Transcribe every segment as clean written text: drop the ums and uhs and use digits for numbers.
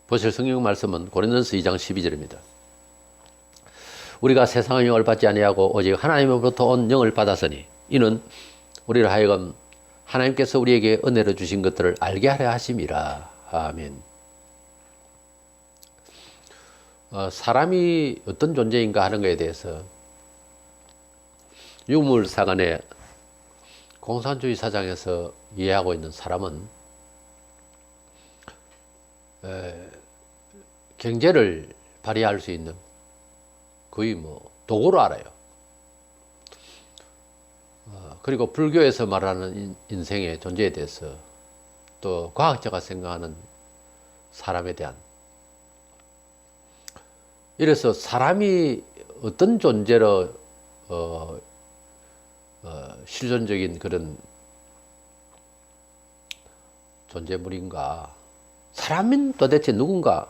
보실 성경 말씀은 고린도전서 2장 12절입니다. 우리가 세상의 영을 받지 아니하고 오직 하나님으로부터 온 영을 받았으니 이는 우리를 하여금 하나님께서 우리에게 은혜로 주신 것들을 알게 하려 하심이라. 아멘. 사람이 어떤 존재인가 하는 것에 대해서 유물사관의 공산주의 사상에서 이해하고 있는 사람은 경제를 발휘할 수 있는 거의 도구로 알아요. 그리고 불교에서 말하는 인생의 존재에 대해서 또 과학자가 생각하는 사람에 대한, 이래서 사람이 어떤 존재로 실존적인 그런 존재물인가, 사람은 도대체 누군가.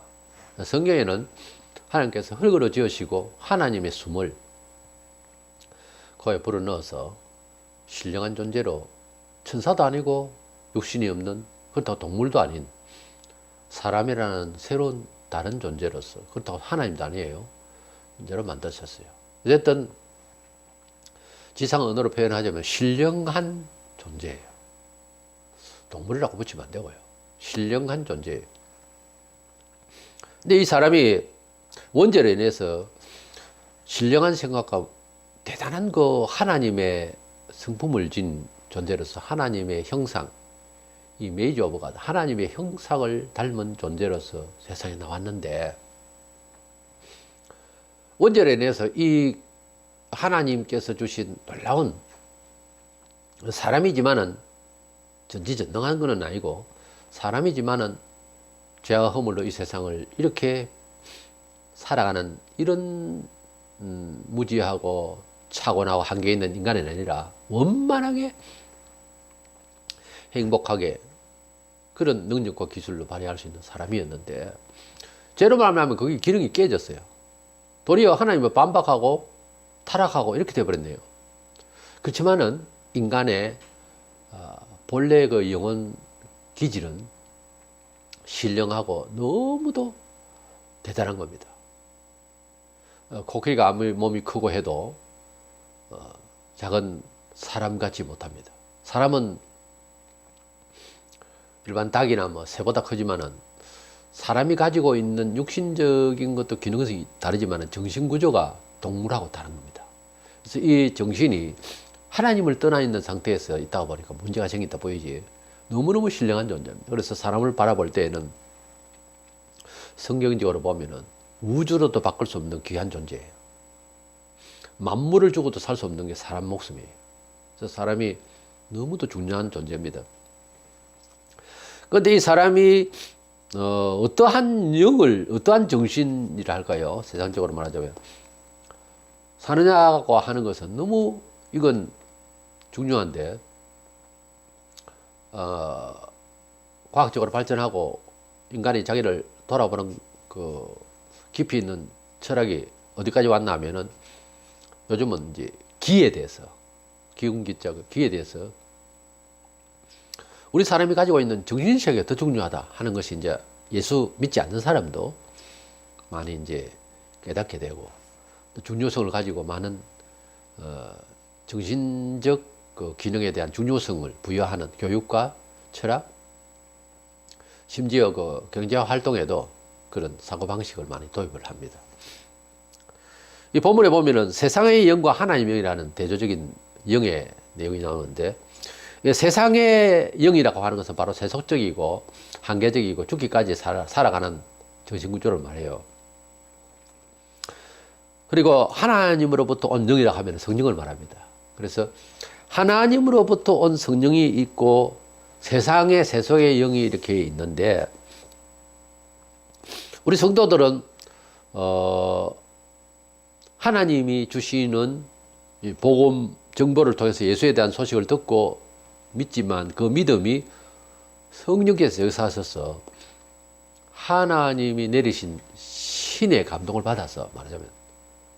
성경에는 하나님께서 흙으로 지으시고 하나님의 숨을 코에 불어넣어서 신령한 존재로, 천사도 아니고 육신이 없는, 그렇다고 동물도 아닌 사람이라는 새로운 다른 존재로서, 그렇다고 하나님도 아니에요, 존재로 만드셨어요. 어쨌든 지상 언어로 표현하자면 신령한 존재예요. 동물이라고 붙이면 안 되고요. 신령한 존재예요. 근데 이 사람이 원죄로 인해서 신령한 생각과 대단한 그 하나님의 성품을 진 존재로서, 하나님의 형상, 이 메이저 오브 갓, 하나님의 형상을 닮은 존재로서 세상에 나왔는데, 원죄로 인해서 이 하나님께서 주신 놀라운, 사람이지만은 전지전능한 것은 아니고 사람이지만은 죄와 허물로 이 세상을 이렇게 살아가는 이런 무지하고 차고나고 한계 있는 인간이 아니라 원만하게 행복하게 그런 능력과 기술로 발휘할 수 있는 사람이었는데, 죄로 말하면 거기 기능이 깨졌어요. 도리어 하나님을 반박하고 타락하고 이렇게 되어버렸네요. 그렇지만은 인간의 본래 그 영혼 기질은 신령하고 너무도 대단한 겁니다. 코끼리가 아무리 몸이 크고 해도 작은 사람 같지 못합니다. 사람은 일반 닭이나 새보다 크지만은 사람이 가지고 있는 육신적인 것도 기능이 다르지만은 정신 구조가 동물하고 다른 겁니다. 그래서 이 정신이 하나님을 떠나 있는 상태에서 있다가 보니까 문제가 생긴다 보이지, 너무너무 신령한 존재입니다. 그래서 사람을 바라볼 때에는 성경적으로 보면은 우주로도 바꿀 수 없는 귀한 존재예요. 만물을 주고도 살 수 없는 게 사람 목숨이에요. 그래서 사람이 너무도 중요한 존재입니다. 그런데 이 사람이 어떠한 영을, 어떠한 정신이라 할까요? 세상적으로 말하자면 사느냐고 하는 것은 너무, 이건 중요한데, 과학적으로 발전하고 인간이 자기를 돌아보는 그 깊이 있는 철학이 어디까지 왔나 하면은, 요즘은 이제 기에 대해서, 기운기자 그 기에 대해서 우리 사람이 가지고 있는 정신세계가 더 중요하다 하는 것이 이제 예수 믿지 않는 사람도 많이 이제 깨닫게 되고, 또 중요성을 가지고 많은 정신적 그 기능에 대한 중요성을 부여하는 교육과 철학, 심지어 그 경제 활동에도 그런 사고방식을 많이 도입을 합니다. 이 본문에 보면은 세상의 영과 하나님의 영이라는 대조적인 영의 내용이 나오는데, 세상의 영이라고 하는 것은 바로 세속적이고 한계적이고 죽기까지 살아가는 정신구조를 말해요. 그리고 하나님으로부터 온 영이라고 하면 성령을 말합니다. 그래서 하나님으로부터 온 성령이 있고 세상의 세속의 영이 이렇게 있는데, 우리 성도들은 하나님이 주시는 복음 정보를 통해서 예수에 대한 소식을 듣고 믿지만, 그 믿음이 성령께서 역사하셔서 하나님이 내리신 신의 감동을 받아서 말하자면,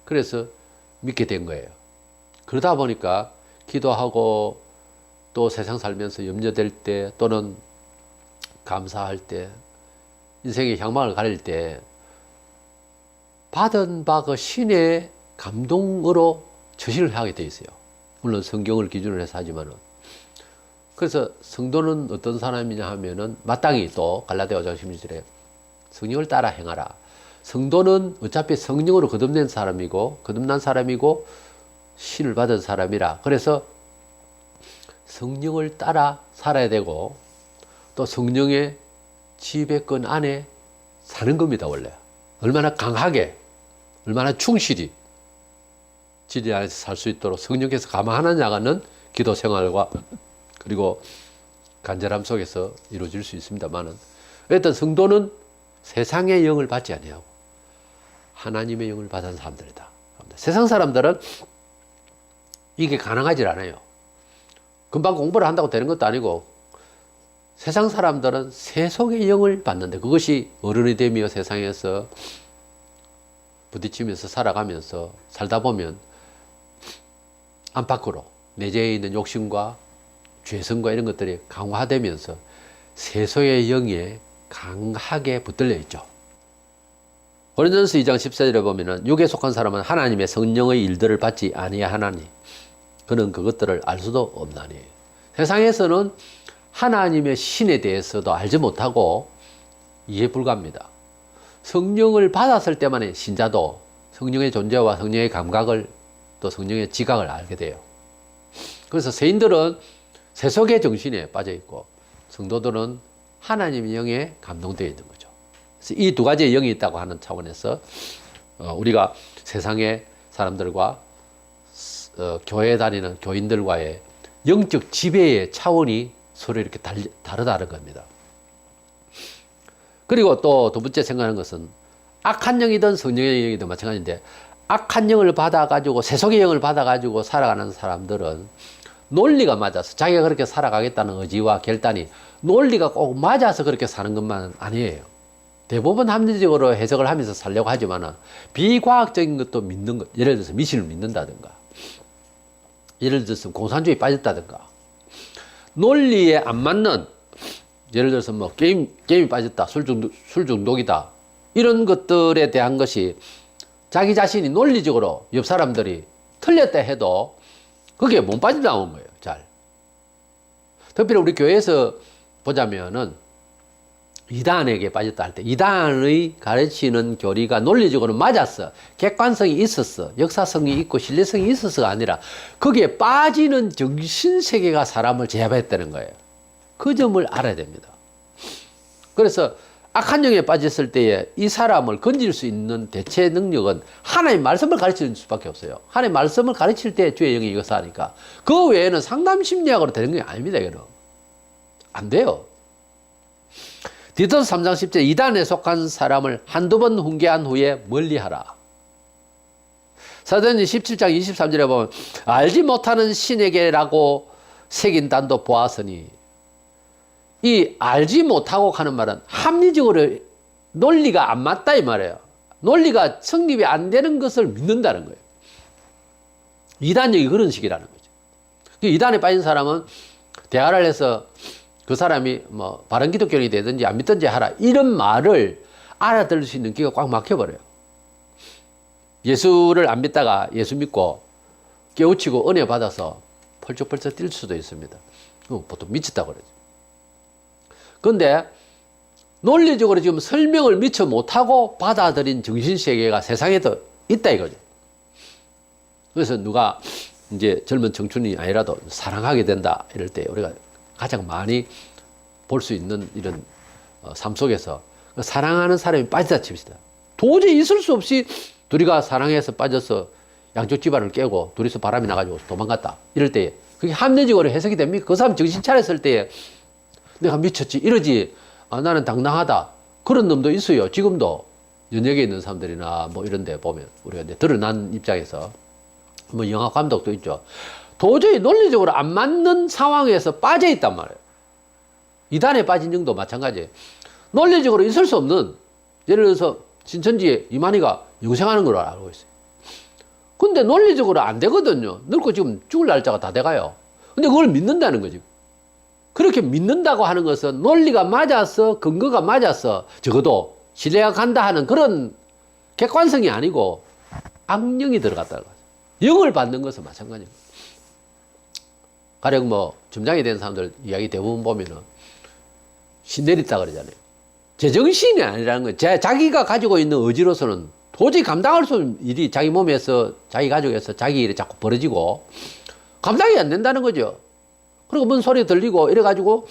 그래서 믿게 된 거예요. 그러다 보니까 기도하고 또 세상 살면서 염려될 때 또는 감사할 때 인생의 향방을 가릴 때 받은 바 그 신의 감동으로 처신을 하게 돼 있어요. 물론 성경을 기준으로 해서 하지만은. 그래서 성도는 어떤 사람이냐 하면은 마땅히 또 갈라디아 5장 16절에 성령을 따라 행하라. 성도는 어차피 성령으로 거듭난 사람이고 신을 받은 사람이라. 그래서 성령을 따라 살아야 되고 또 성령의 지배권 안에 사는 겁니다. 원래 얼마나 강하게 얼마나 충실히 진리 안에서 살 수 있도록 성령께서 감화하느냐는 기도 생활과 그리고 간절함 속에서 이루어질 수 있습니다만은 어떤 성도는 세상의 영을 받지 아니하고 하나님의 영을 받은 사람들이다. 세상 사람들은 이게 가능하지 않아요. 금방 공부를 한다고 되는 것도 아니고 세상 사람들은 세속의 영을 받는데 그것이 어른이 되며 세상에서 부딪히면서 살아가면서 살다 보면 안팎으로 내재해 있는 욕심과 죄성과 이런 것들이 강화되면서 세속의 영에 강하게 붙들려 있죠. 고린도전서 2장 14절에 보면은 육에 속한 사람은 하나님의 성령의 일들을 받지 아니하나니 그는 그것들을 알 수도 없나니. 세상에서는 하나님의 신에 대해서도 알지 못하고 이해 불가합니다. 성령을 받았을 때만에 신자도 성령의 존재와 성령의 감각을 또 성령의 지각을 알게 돼요. 그래서 세인들은 세속의 정신에 빠져 있고 성도들은 하나님의 영에 감동되어 있는 거죠. 이 두 가지의 영이 있다고 하는 차원에서 우리가 세상의 사람들과 교회에 다니는 교인들과의 영적 지배의 차원이 서로 이렇게 다르다는 겁니다. 그리고 또 두 번째 생각하는 것은 악한 영이든 성령의 영이든 마찬가지인데 악한 영을 받아가지고 세속의 영을 받아가지고 살아가는 사람들은 논리가 맞아서 자기가 그렇게 살아가겠다는 의지와 결단이 논리가 꼭 맞아서 그렇게 사는 것만 아니에요. 대부분 합리적으로 해석을 하면서 살려고 하지만 비과학적인 것도 믿는 것, 예를 들어서 미신을 믿는다든가 예를 들어서 공산주의에 빠졌다든가 논리에 안 맞는 예를 들어서 뭐 게임이 빠졌다, 술 중독이다 이런 것들에 대한 것이 자기 자신이 논리적으로 옆 사람들이 틀렸다 해도 그게 못 빠져나온 거예요. 잘. 특별히 우리 교회에서 보자면은 이단에게 빠졌다 할 때 이단의 가르치는 교리가 논리적으로 맞았어. 객관성이 있었어. 역사성이 있고 신뢰성이 있어서가 아니라 거기에 빠지는 정신세계가 사람을 제압했다는 거예요. 그 점을 알아야 됩니다. 그래서 악한 영에 빠졌을 때에 이 사람을 건질 수 있는 대체 능력은 하나님 말씀을 가르치는 수밖에 없어요. 하나님 말씀을 가르칠 때 주의 영이 이것을 하니까 그 외에는 상담 심리학으로 되는 게 아닙니다. 이거는 안 돼요. 디도서 3장 10절 이단에 속한 사람을 한두 번 훈계한 후에 멀리하라. 사도행전 17장 23절에 보면 알지 못하는 신에게라고 새긴 단도 보았으니 이 알지 못하고 하는 말은 합리적으로 논리가 안 맞다 이 말이에요. 논리가 성립이 안 되는 것을 믿는다는 거예요. 이단적이 그런 식이라는 거죠. 이단에 빠진 사람은 대화를 해서 그 사람이 뭐 바른 기독교인이 되든지 안 믿든지 하라 이런 말을 알아들을 수 있는 귀가 꽉 막혀버려요. 예수를 안 믿다가 예수 믿고 깨우치고 은혜 받아서 펄쩍펄쩍 뛸 수도 있습니다. 보통 미쳤다고 그러죠. 그런데 논리적으로 지금 설명을 미처 못하고 받아들인 정신세계가 세상에도 있다 이거죠. 그래서 누가 이제 젊은 청춘이 아니라도 사랑하게 된다 이럴 때 우리가 가장 많이 볼 수 있는 이런 삶 속에서 사랑하는 사람이 빠지다 칩시다. 도저히 있을 수 없이 둘이가 사랑해서 빠져서 양쪽 집안을 깨고 둘이서 바람이 나가지고 도망갔다 이럴 때 그게 합리적으로 해석이 됩니까? 그 사람 정신 차렸을 때에 내가 미쳤지 이러지 나는 당당하다 그런 놈도 있어요. 지금도 연예계에 있는 사람들이나 뭐 이런 데 보면 우리가 이제 드러난 입장에서 뭐 영화 감독도 있죠. 도저히 논리적으로 안 맞는 상황에서 빠져 있단 말이에요. 이단에 빠진 영도 마찬가지예요. 논리적으로 있을 수 없는 예를 들어서 신천지에 이만희가 영생하는 걸로 알고 있어요. 근데 논리적으로 안 되거든요. 늙고 지금 죽을 날짜가 다 돼가요. 근데 그걸 믿는다는 거지. 그렇게 믿는다고 하는 것은 논리가 맞아서 근거가 맞아서 적어도 신뢰가 간다 하는 그런 객관성이 아니고 악령이 들어갔다는 거죠. 영을 받는 것은 마찬가지입니다. 가령 뭐 점장이 된 사람들 이야기 대부분 보면은 신내렸다 그러잖아요. 제정신이 아니라는 거예요. 자기가 가지고 있는 의지로서는 도저히 감당할 수 없는 일이 자기 몸에서, 자기 가족에서 자기 일이 자꾸 벌어지고 감당이 안 된다는 거죠. 그리고 뭔 소리 들리고 이래가지고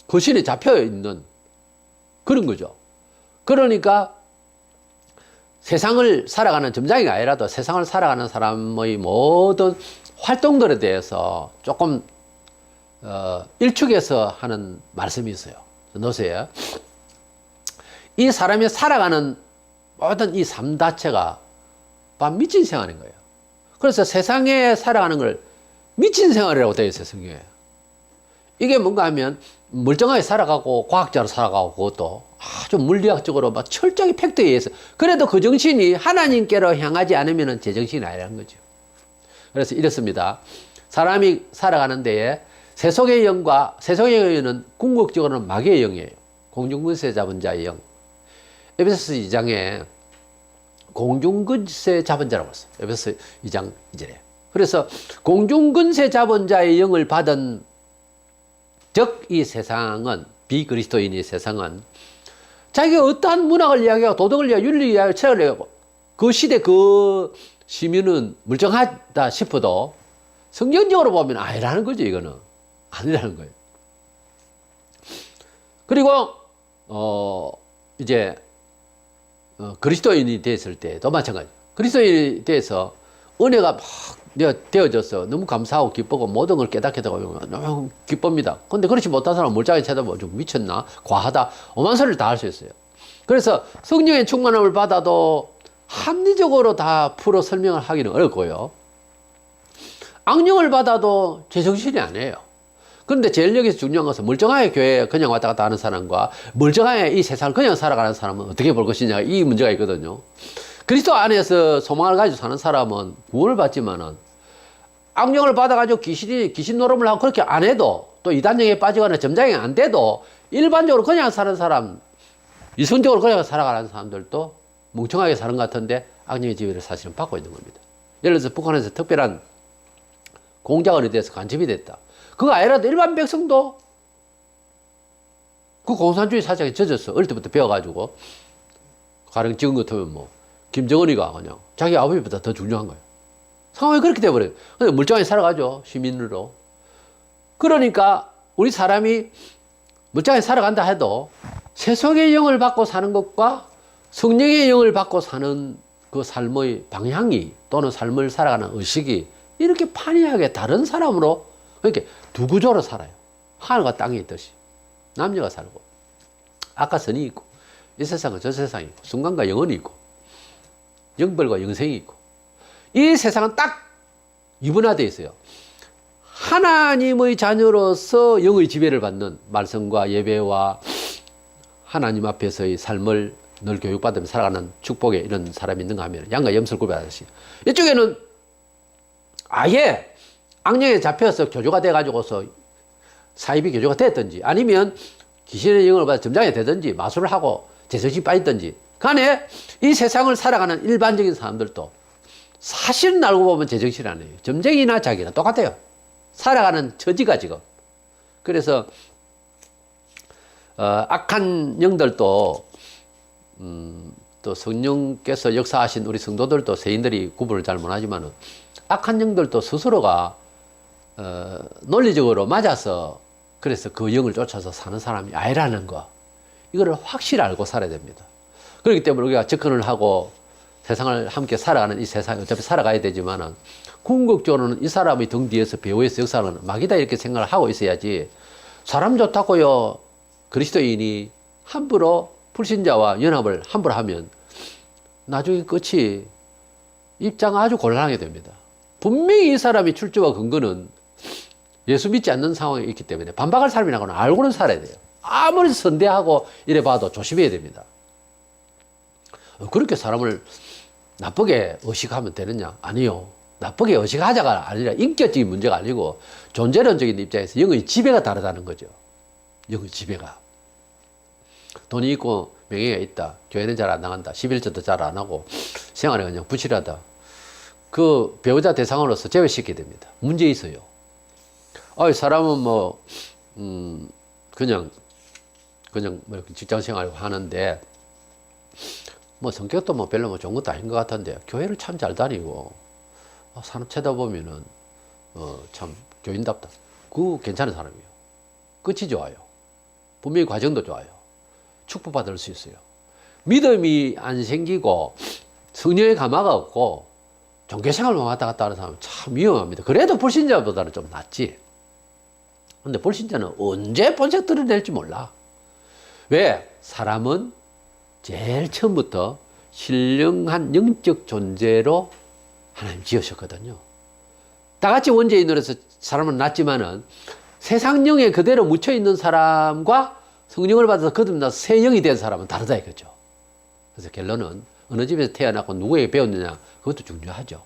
그 신에 잡혀 있는 그런 거죠. 그러니까 세상을 살아가는 점장이가 아니라도 세상을 살아가는 사람의 모든 활동들에 대해서 조금 일축해서 하는 말씀이 있어요. 놓으세요. 이 사람이 살아가는 모든 이 삶 자체가 미친 생활인 거예요. 그래서 세상에 살아가는 걸 미친 생활이라고 되어 있어요, 성경에. 이게 뭔가 하면 멀쩡하게 살아가고 과학자로 살아가고 그것도 아주 물리학적으로 막 철저히 팩트에 의해서 그래도 그 정신이 하나님께로 향하지 않으면 제정신이 아니라는 거죠. 그래서 이렇습니다. 사람이 살아가는 데에 세속의 영과 세속의 영은 궁극적으로는 마귀의 영이에요. 공중근세 잡은 자의 영. 에베소서 2장에 공중근세 잡은 자라고 했어요. 에베소서 2장 2절에. 그래서 공중근세 잡은 자의 영을 받은 즉 이 세상은 비그리스도인의 세상은 자기가 어떠한 문학을 이야기하고 도덕을 이야기하고 윤리를 이야기하고 철학을 이야기하고 그 시대 그 시민은 멀쩡하다 싶어도 성경적으로 보면 아니라는 거죠. 이거는 아니라는 거예요. 그리고 이제 그리스도인이 됐을 때도 마찬가지. 그리스도인이 돼서 은혜가 막 되어져서 너무 감사하고 기쁘고 모든 걸 깨닫게 되고 너무 기쁩니다. 근데 그렇지 못한 사람은 멀쩡하게 쳐다보고 좀 미쳤나? 과하다? 오만 소리를 다 할 수 있어요. 그래서 성령의 충만함을 받아도 합리적으로 다 풀어 설명을 하기는 어렵고요. 악령을 받아도 제정신이 아니에요. 그런데 제일 여기서 중요한 것은 멀쩡하게 교회에 그냥 왔다 갔다 하는 사람과 멀쩡하게 이 세상을 그냥 살아가는 사람은 어떻게 볼 것이냐 이 문제가 있거든요. 그리스도 안에서 소망을 가지고 사는 사람은 구원을 받지만은 악령을 받아가지고 귀신 노름을 하고 그렇게 안 해도 또 이단령에 빠지거나 점장이 안 돼도 일반적으로 그냥 사는 사람, 이성적으로 그냥 살아가는 사람들도 멍청하게 사는 것 같은데 악령의 지배를 사실은 받고 있는 겁니다. 예를 들어서 북한에서 특별한 공작원에 대해서 간첩이 됐다. 그거 아니라도 일반 백성도 그 공산주의 사상에 젖었어. 어릴 때부터 배워가지고 가령 지금 같으면 뭐 김정은이가 그냥 자기 아버지보다 더 중요한 거예요. 상황이 그렇게 돼버려요. 근데 멀쩡하게 살아가죠. 시민으로. 그러니까 우리 사람이 멀쩡하게 살아간다 해도 세속의 영을 받고 사는 것과 성령의 영을 받고 사는 그 삶의 방향이 또는 삶을 살아가는 의식이 이렇게 판이하게 다른 사람으로 그러니까 두 구조로 살아요. 하늘과 땅이 있듯이. 남녀가 살고 악과 선이 있고 이 세상은 저 세상이 있고 순간과 영혼이 있고 영벌과 영생이 있고 이 세상은 딱 이분화되어 있어요. 하나님의 자녀로서 영의 지배를 받는 말씀과 예배와 하나님 앞에서의 삶을 늘 교육받으며 살아가는 축복의 이런 사람이 있는가 하면 양과 염소를 구별하듯이 이쪽에는 아예 악령에 잡혀서 교조가 돼가지고서 사이비 교조가 됐든지 아니면 귀신의 영을 받아 점장이 되든지 마술을 하고 제정신이 빠졌든지 간에 이 세상을 살아가는 일반적인 사람들도 사실은 알고 보면 제정신이 아니에요. 점쟁이나 자기나 똑같아요. 살아가는 처지가 지금. 그래서 악한 영들도 또 성령께서 역사하신 우리 성도들도 세인들이 구분을 잘 못하지만 악한 영들도 스스로가 논리적으로 맞아서 그래서 그 영을 쫓아서 사는 사람이 아니라는 거 이거를 확실히 알고 살아야 됩니다. 그렇기 때문에 우리가 접근을 하고 세상을 함께 살아가는 이 세상에 어차피 살아가야 되지만은 궁극적으로는 이 사람의 등 뒤에서 배후에서 역사하는 막이다 이렇게 생각을 하고 있어야지 사람 좋다고요 그리스도인이 함부로 불신자와 연합을 함부로 하면 나중에 끝이 입장 아주 곤란하게 됩니다. 분명히 이 사람이 출처와 근거는 예수 믿지 않는 상황에 있기 때문에 반박할 사람이라고는 알고는 살아야 돼요. 아무리 선대하고 이래 봐도 조심해야 됩니다. 그렇게 사람을 나쁘게 의식하면 되느냐? 아니요. 나쁘게 의식하자가 아니라 인격적인 문제가 아니고 존재론적인 입장에서 영의 지배가 다르다는 거죠. 영의 지배가. 돈이 있고 명예가 있다. 교회는 잘 안 나간다. 11조도 잘 안 하고 생활에 그냥 부실하다. 그 배우자 대상으로서 제외시키게 됩니다. 문제 있어요. 사람은 뭐 그냥 뭐 직장 생활을 하는데 뭐 성격도 뭐 별로 뭐 좋은 것도 아닌 것 같은데 교회를 참 잘 다니고 사람 쳐다보면은 참 교인답다. 그 괜찮은 사람이에요. 끝이 좋아요. 분명히 과정도 좋아요. 축복받을 수 있어요. 믿음이 안 생기고 성령의 감화가 없고 종교생활만 왔다 갔다 하는 사람은 참 위험합니다. 그래도 불신자보다는 좀 낫지. 근데 불신자는 언제 본색 드러낼지 몰라. 왜? 사람은 제일 처음부터 신령한 영적 존재로 하나님 지으셨거든요. 다 같이 원죄인으로서 사람은 낫지만은 세상령에 그대로 묻혀있는 사람과 성령을 받아서 거듭나서 새 영이 된 사람은 다르다 이거죠. 그래서 결론은 어느 집에서 태어났고 누구에게 배웠느냐 그것도 중요하죠.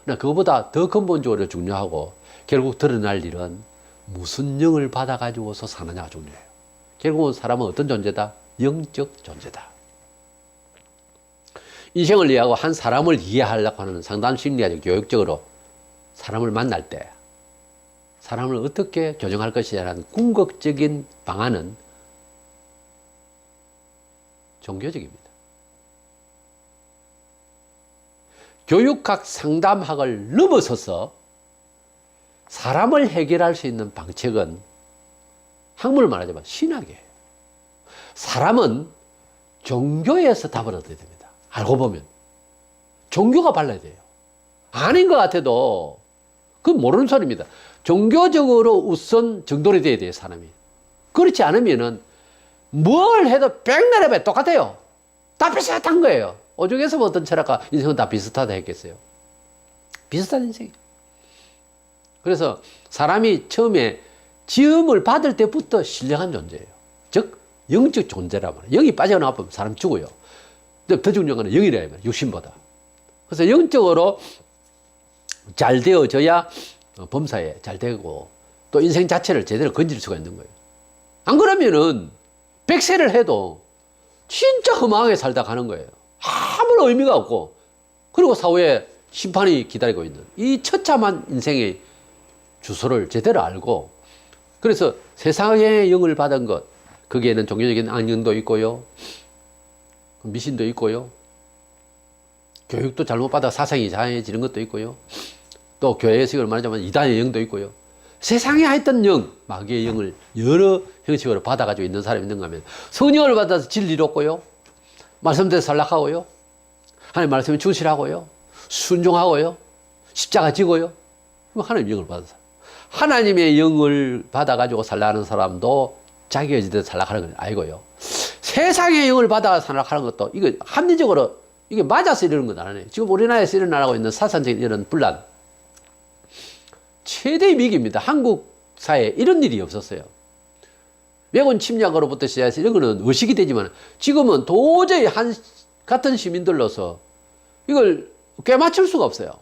그러나 그것보다 더 근본적으로 중요하고 결국 드러날 일은 무슨 영을 받아가지고서 사느냐가 중요해요. 결국은 사람은 어떤 존재다? 영적 존재다. 인생을 이해하고 한 사람을 이해하려고 하는 상담 심리학적 교육적으로 사람을 만날 때 사람을 어떻게 교정할 것이냐는 궁극적인 방안은 종교적입니다. 교육학 상담학을 넘어서서 사람을 해결할 수 있는 방책은 학문을 말하자면 신학이에요. 사람은 종교에서 답을 얻어야 됩니다. 알고 보면. 종교가 발라야 돼요. 아닌 것 같아도 그건 모르는 소리입니다. 종교적으로 우선 정돌이 돼야 돼요, 사람이. 그렇지 않으면은 뭘 해도 백날 해봐야 똑같아요. 다 비슷한 거예요. 오죽해서 뭐 어떤 철학가 인생은 다 비슷하다 했겠어요. 비슷한 인생이에요. 그래서 사람이 처음에 지음을 받을 때부터 신령한 존재예요. 즉 영적 존재란 말이에요. 영이 빠져나가면 사람 죽어요. 더 중요한 건 영이라 말이에요. 육신보다. 그래서 영적으로 잘 되어져야 범사에 잘 되고 또 인생 자체를 제대로 건질 수가 있는 거예요. 안 그러면은 100세를 해도 진짜 허망하게 살다 가는 거예요. 아무런 의미가 없고 그리고 사후에 심판이 기다리고 있는 이 처참한 인생의 주소를 제대로 알고 그래서 세상의 영을 받은 것 거기에는 종교적인 악령도 있고요. 미신도 있고요. 교육도 잘못 받아 사상이 이상해지는 것도 있고요. 또 교회식으로 말하자면 이단의 영도 있고요. 세상에 하였던 영, 마귀의 영을 여러 형식으로 받아가지고 있는 사람이 있는가 하면 성령을 받아서 진리를 얻고요. 말씀대로 살락하고요. 하나님 말씀에 충실하고요. 순종하고요. 십자가 지고요. 하나님의 영을 받아서. 하나님의 영을 받아가지고 살락하는 사람도 자기가 지대로 살락하는 건 아니고요. 세상의 영을 받아 살락하는 것도 이거 합리적으로 이게 맞아서 이러는 건 아니에요. 지금 우리나라에서 일어나고 있는 사상적인 이런 분란 최대의 위기입니다. 한국 사회에 이런 일이 없었어요. 외군 침략으로부터 시작해서 이런 거는 의식이 되지만 지금은 도저히 같은 시민들로서 이걸 꿰맞출 수가 없어요.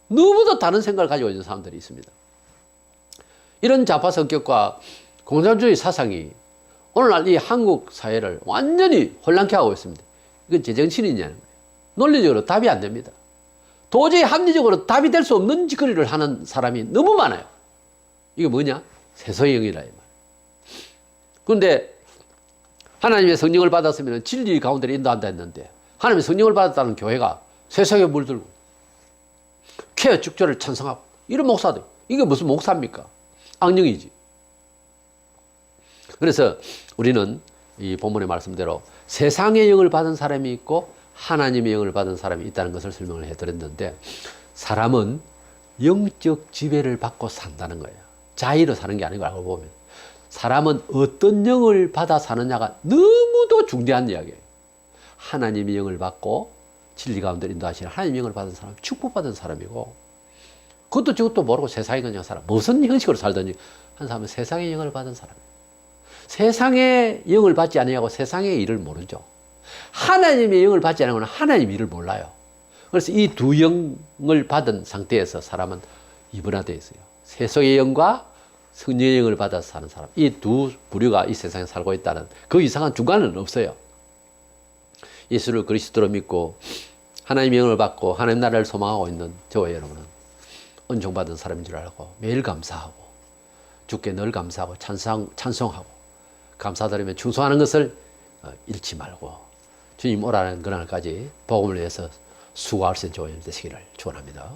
너무도 다른 생각을 가지고 있는 사람들이 있습니다. 이런 좌파 성격과 공산주의 사상이 오늘날 이 한국 사회를 완전히 혼란케 하고 있습니다. 이건 제정신이냐는 거예요. 논리적으로 답이 안 됩니다. 도저히 합리적으로 답이 될 수 없는 짓거리를 하는 사람이 너무 많아요. 이게 뭐냐? 세속의 영이라 이 말. 그런데 하나님의 성령을 받았으면 진리 가운데를 인도한다 했는데 하나님의 성령을 받았다는 교회가 세상에 물들고 쾌어 축조를 찬성하고 이런 목사들 이게 무슨 목사입니까? 악령이지. 그래서 우리는 이 본문의 말씀대로 세상의 영을 받은 사람이 있고 하나님의 영을 받은 사람이 있다는 것을 설명을 해드렸는데 사람은 영적 지배를 받고 산다는 거예요. 자의로 사는 게 아니고 알고 보면 사람은 어떤 영을 받아 사느냐가 너무도 중대한 이야기예요. 하나님의 영을 받고 진리 가운데 인도하시는 하나님의 영을 받은 사람 축복받은 사람이고 그것도 저것도 모르고 세상에 그냥 살아. 무슨 형식으로 살든지 한 사람은 세상의 영을 받은 사람이에요. 세상의 영을 받지 않으냐고 세상의 일을 모르죠. 하나님의 영을 받지 않으면 하나님의 일을 몰라요. 그래서 이 두 영을 받은 상태에서 사람은 이분화되어 있어요. 세속의 영과 성령을 받아서 사는 사람, 이 두 부류가 이 세상에 살고 있다는 그 이상한 중간은 없어요. 예수를 그리스도로 믿고 하나님의 영을 받고 하나님 나라를 소망하고 있는 저와 여러분은 은총받은 사람인 줄 알고 매일 감사하고 주께 늘 감사하고 찬송하고 감사드리며 충성하는 것을 잃지 말고 주님 오라는 그날까지 복음을 위해서 수고할 수 있는 저와 여러분 되시기를 축원합니다.